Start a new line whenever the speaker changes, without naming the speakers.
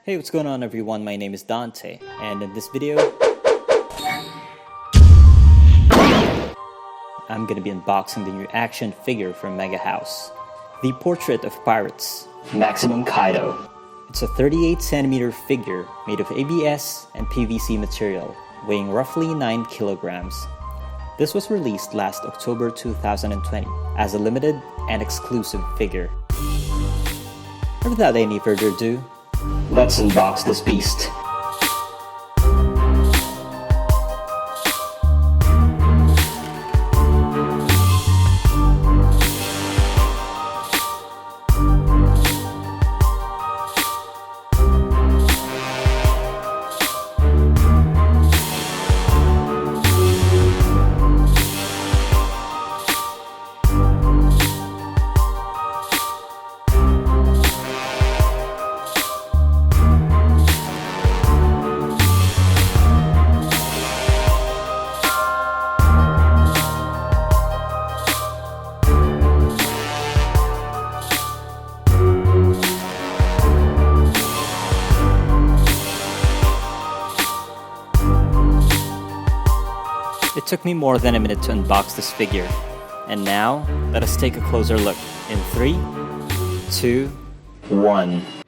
Hey, what's going on everyone? My name is Dante, and in this video, I'm gonna be unboxing the new action figure from Megahouse, the Portrait of Pirates, Maximum Kaido. It's a 38cm figure made of ABS and PVC material, weighing roughly 9 kilograms. This was released last October 2020 as a limited and exclusive figure. And without any further ado, let's unbox this beast. It took me more than a minute to unbox this figure, and now let us take a closer look in 3, 2, 1.